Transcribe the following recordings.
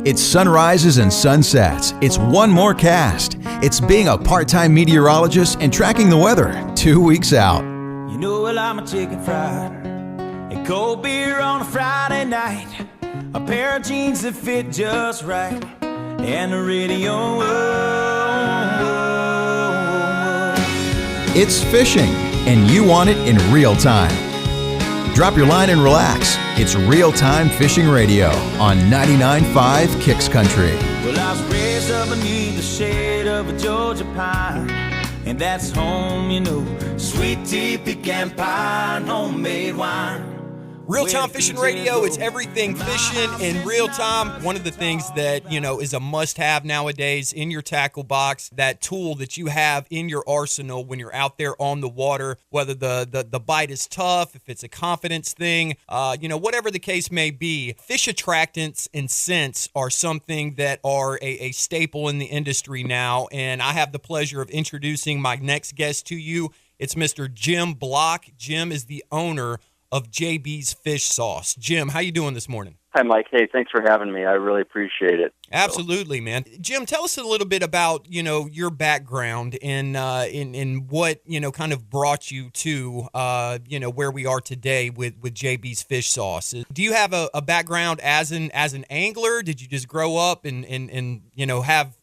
It's sunrises and sunsets. It's one more cast. It's being a part-time meteorologist and tracking the weather 2 weeks out. You know, well, I'm a chicken fried, a cold beer on a Friday night, a pair of jeans that fit just right, and the radio. It's fishing, and you want it in real time. Drop your line and relax. It's real-time fishing radio on 99.5 Kicks Country. Well, I was raised up beneath the shade of a Georgia pine, and that's home, you know, sweet tea, pecan pie, and homemade wine. Real-time fishing radio, it's everything fishing in real time. One of the things that, is a must-have nowadays in your tackle box, that tool that you have in your arsenal when you're out there on the water, whether the bite is tough, if it's a confidence thing, whatever the case may be. Fish attractants and scents are something that are a staple in the industry now, and I have the pleasure of introducing my next guest to you. It's Mr. Jim Block. Jim is the owner of JB's Fish Sauce. Jim, how you doing this morning? Hi, Mike. Hey, thanks for having me. I really appreciate it. Absolutely, man. Jim, tell us a little bit about, your background and what, kind of brought you to, where we are today with JB's Fish Sauce. Do you have a background as an angler? Did you just grow up and have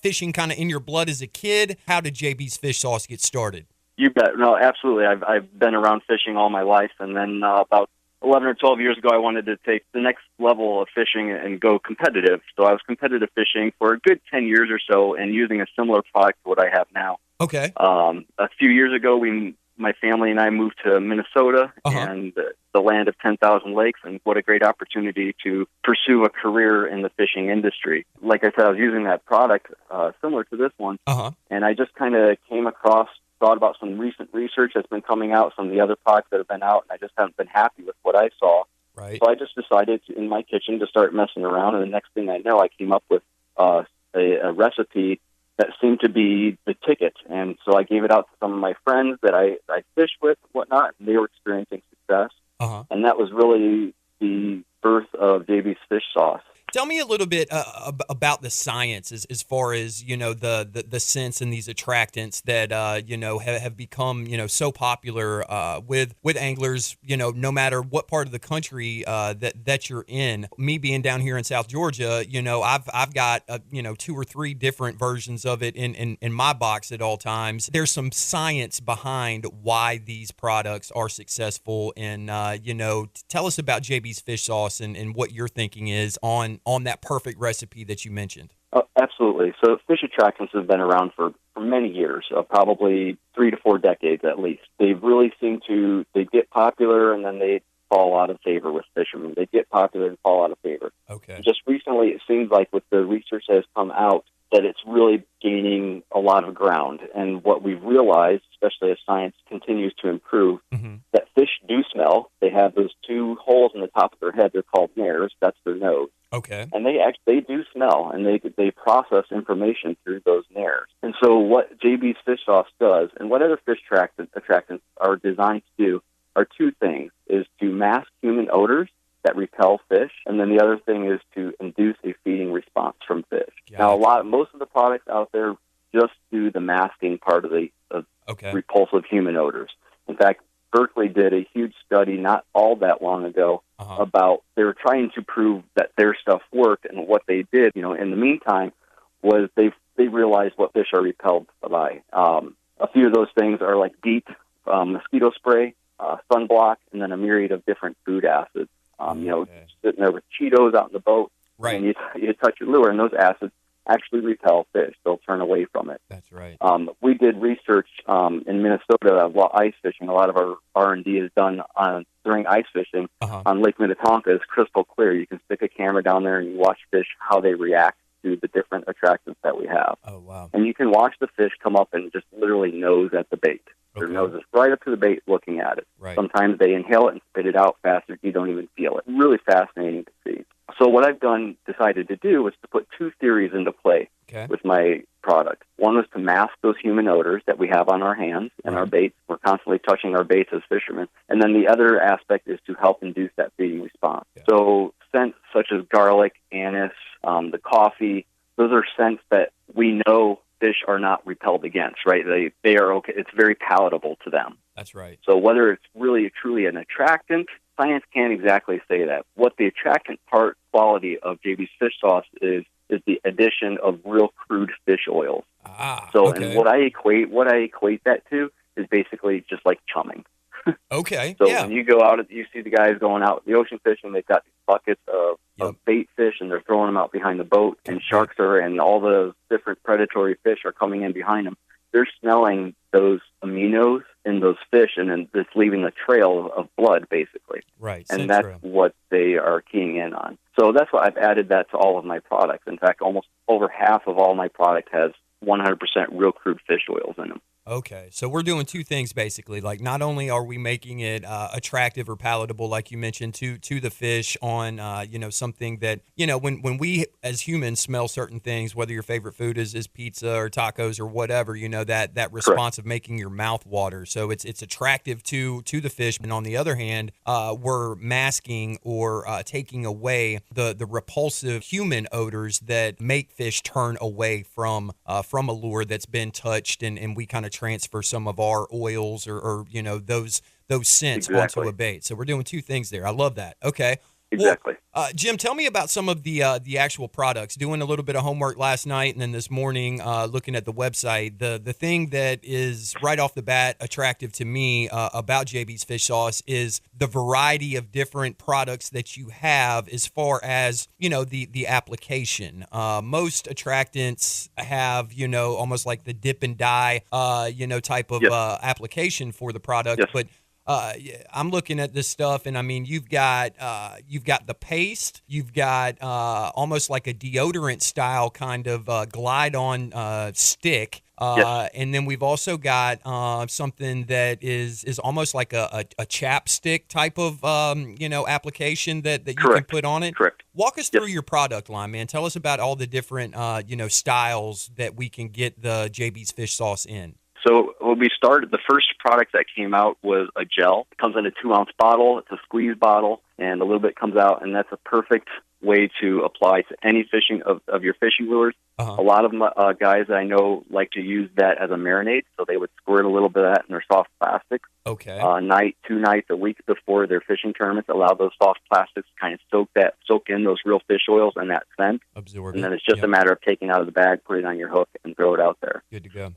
fishing kind of in your blood as a kid? How did JB's Fish Sauce get started? You bet. No, absolutely. I've been around fishing all my life, and then about 11 or 12 years ago, I wanted to take the next level of fishing and go competitive. So I was competitive fishing for a good 10 years or so, and using a similar product to what I have now. Okay. A few years ago, my family and I moved to Minnesota, and the land of 10,000 lakes, and what a great opportunity to pursue a career in the fishing industry. Like I said, I was using that product similar to this one, and I just kind of thought about some recent research that's been coming out, some of the other products that have been out, and I just haven't been happy with what I saw. Right. So I just decided in my kitchen to start messing around, and the next thing I know, I came up with a recipe that seemed to be the ticket. And so I gave it out to some of my friends that I fish with and whatnot, and they were experiencing success. And that was really the birth of JB's Fish Sauce. Tell me a little bit about the science as far as, the scents and these attractants that, have become, so popular with anglers, no matter what part of the country that you're in. Me being down here in South Georgia, I've got, 2 or 3 different versions of it in my box at all times. There's some science behind why these products are successful. And, tell us about JB's Fish Sauce and what your thinking is on that perfect recipe that you mentioned. Absolutely. So fish attractants have been around for many years, probably 3 to 4 decades at least. They really they get popular and then they fall out of favor with fishermen. They get popular and fall out of favor. Okay. Just recently, it seems like with the research that has come out, that it's really gaining a lot of ground. And what we've realized, especially as science continues to improve, that fish do smell. They have those 2 holes in the top of their head. They're called nares. That's their nose. Okay. And they do smell, and they process information through those nares. And so what JB's Fish Sauce does, and what other fish attractants are designed to do, are 2 things, is to mask human odors that repel fish, and then the other thing is to induce a feeding response from fish. Most of the products out there just do the masking part of the repulsive human odors. In fact, Berkeley did a huge study not all that long ago about, they were trying to prove that their stuff worked, and what they did, in the meantime, was they realized what fish are repelled by. A few of those things are like DEET, mosquito spray, sunblock, and then a myriad of different food acids. Sitting there with Cheetos out in the boat, right, and you touch your lure, and those acids actually repel fish. They'll turn away from it. That's right. We did research in Minnesota while ice fishing. A lot of our R&D is done during ice fishing on Lake Minnetonka. It's crystal clear. You can stick a camera down there and you watch fish, how they react to the different attractants that we have. Oh, wow. And you can watch the fish come up and just literally nose at the bait. Their nose is right up to the bait looking at it. Right. Sometimes they inhale it and spit it out faster. You don't even feel it. Really fascinating to see. So what I've decided to do was to put 2 theories into play with my product. One was to mask those human odors that we have on our hands and our baits. We're constantly touching our baits as fishermen. And then the other aspect is to help induce that feeding response. So scents such as garlic, anise, the coffee. Those are scents that we know fish are not repelled against, right? They are okay. It's very palatable to them. That's right. So whether it's really truly an attractant, science can't exactly say that. What the attractant part quality of JB's fish sauce is the addition of real crude fish oils. So okay. and what I equate that to is basically just like chumming. Okay. So yeah. when you go out, you see the guys going out the ocean fishing. They've got these buckets of bait fish, and they're throwing them out behind the boat. And sharks and all those different predatory fish are coming in behind them. They're smelling those aminos in those fish, and then it's leaving a trail of blood, basically. Right. And that's what they are keying in on. So that's why I've added that to all of my products. In fact, almost over half of all my product has 100% real crude fish oils in them. Okay, so we're doing two things basically. Like, not only are we making it attractive or palatable, like you mentioned, to the fish on something that when we as humans smell certain things, whether your favorite food is pizza or tacos or whatever, that response of making your mouth water. So it's attractive to the fish, and on the other hand, we're masking or taking away the repulsive human odors that make fish turn away from a lure that's been touched, and we kind of transfer some of our oils or those scents onto a bait. So we're doing two things there. I love that. Okay. Exactly. Well, Jim, tell me about some of the actual products. Doing a little bit of homework last night, and then this morning looking at the website. The thing that is right off the bat attractive to me about JB's Fish Sauce is the variety of different products that you have as far as the application. Most attractants have almost like the dip and dye type of application for the product, but I'm looking at this stuff, and I mean, you've got the paste, you've got almost like a deodorant style kind of glide on stick, and then we've also got something that is almost like a chapstick type of application that you can put on it. Correct. Walk us through your product line, man. Tell us about all the different styles that we can get the JB's Fish Sauce in. So when we started, the first product that came out was a gel. It comes in a 2-ounce bottle. It's a squeeze bottle, and a little bit comes out, and that's a perfect way to apply to any fishing of your fishing lures. A lot of guys that I know like to use that as a marinade, so they would squirt a little bit of that in their soft plastics. Okay. 2 nights a week before their fishing tournaments, allow those soft plastics to kind of soak in those real fish oils and that scent. Absorb and then it's just a matter of taking it out of the bag, put it on your hook, and throw it out there. Good to go.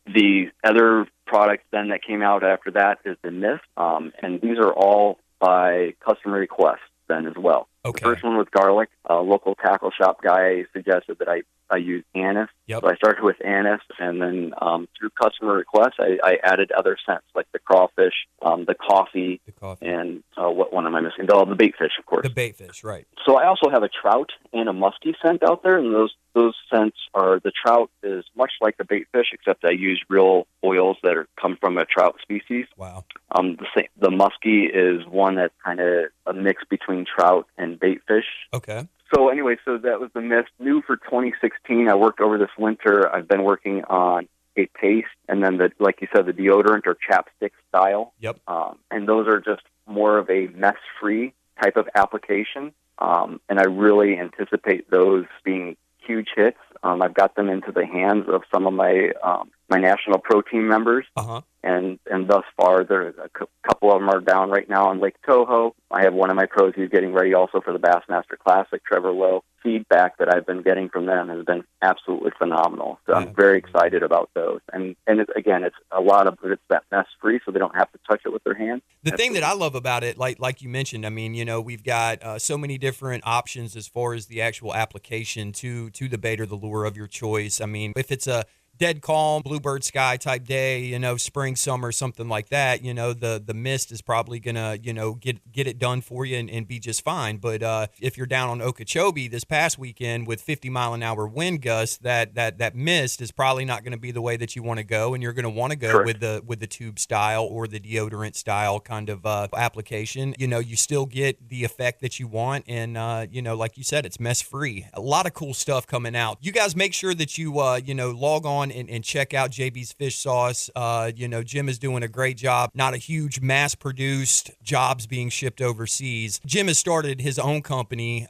The other product then that came out after that is the mist, and these are all by customer request then as well. Okay. The first one was garlic. A local tackle shop guy suggested that I use anise. Yep. So I started with anise, and then through customer requests, I added other scents like the crawfish, the coffee, and what one am I missing? The bait fish, of course. The bait fish, right. So I also have a trout and a musky scent out there, and those scents are, the trout is much like the bait fish, except I use real oils that come from a trout species. Wow. The musky is one that's kind of a mix between trout and bait fish. Okay. So anyway, so that was the mist. New for 2016. I worked over this winter. I've been working on a paste, and then like you said, the deodorant or chapstick style. Yep. And those are just more of a mess-free type of application. And I really anticipate those being huge hits. I've got them into the hands of some of my National Pro Team members. And thus far, there's a couple of them are down right now on Lake Toho. I have one of my pros who's getting ready also for the Bassmaster Classic, Trevor Lowe. Feedback that I've been getting from them has been absolutely phenomenal. So I'm very excited about those. And it's a lot of it's that mess-free, so they don't have to touch it with their hands. The thing that I love about it, like you mentioned, I mean, we've got so many different options as far as the actual application to the bait or the lure of your choice. I mean, if it's a dead calm, bluebird sky type day, spring, summer, something like that, the mist is probably gonna, get it done for you and be just fine. But if you're down on Okeechobee this past weekend with 50-mile-an-hour wind gusts, that mist is probably not going to be the way that you want to go, and you're going to want to go with the tube style or the deodorant style kind of application. You still get the effect that you want, and like you said, it's mess free. A lot of cool stuff coming out. You guys make sure that you log on on and check out JB's Fish Sauce. Jim is doing a great job. Not a huge mass-produced jobs being shipped overseas. Jim has started his own company.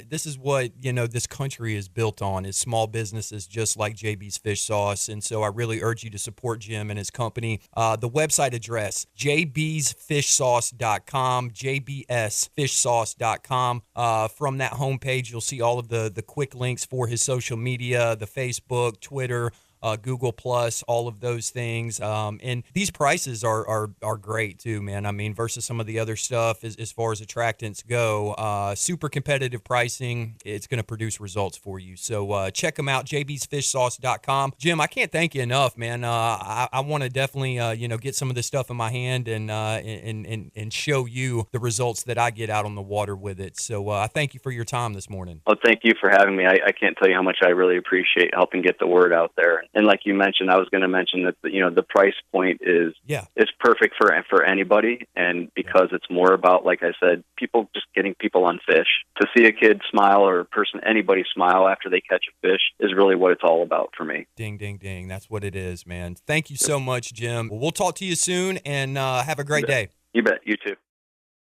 This is what, this country is built on, is small businesses just like JB's Fish Sauce. And so I really urge you to support Jim and his company. The website address, jbsfishsauce.com, jbsfishsauce.com. From that homepage, you'll see all of the quick links for his social media, the Facebook, Twitter, Google Plus, all of those things. And these prices are great too, man. I mean, versus some of the other stuff as far as attractants go, super competitive pricing. It's going to produce results for you. So check them out, jbsfishsauce.com. Jim, I can't thank you enough, man. I want to definitely, get some of this stuff in my hand and show you the results that I get out on the water with it. So I thank you for your time this morning. Well, thank you for having me. I can't tell you how much I really appreciate helping get the word out there. And like you mentioned, I was going to mention that the price point is perfect for anybody, and because it's more about, like I said, people, just getting people on fish. To see a kid smile, or anybody smile after they catch a fish, is really what it's all about for me. Ding, ding, ding. That's what it is, man. Thank you so much, Jim. We'll talk to you soon, and have a great day. You bet. You too.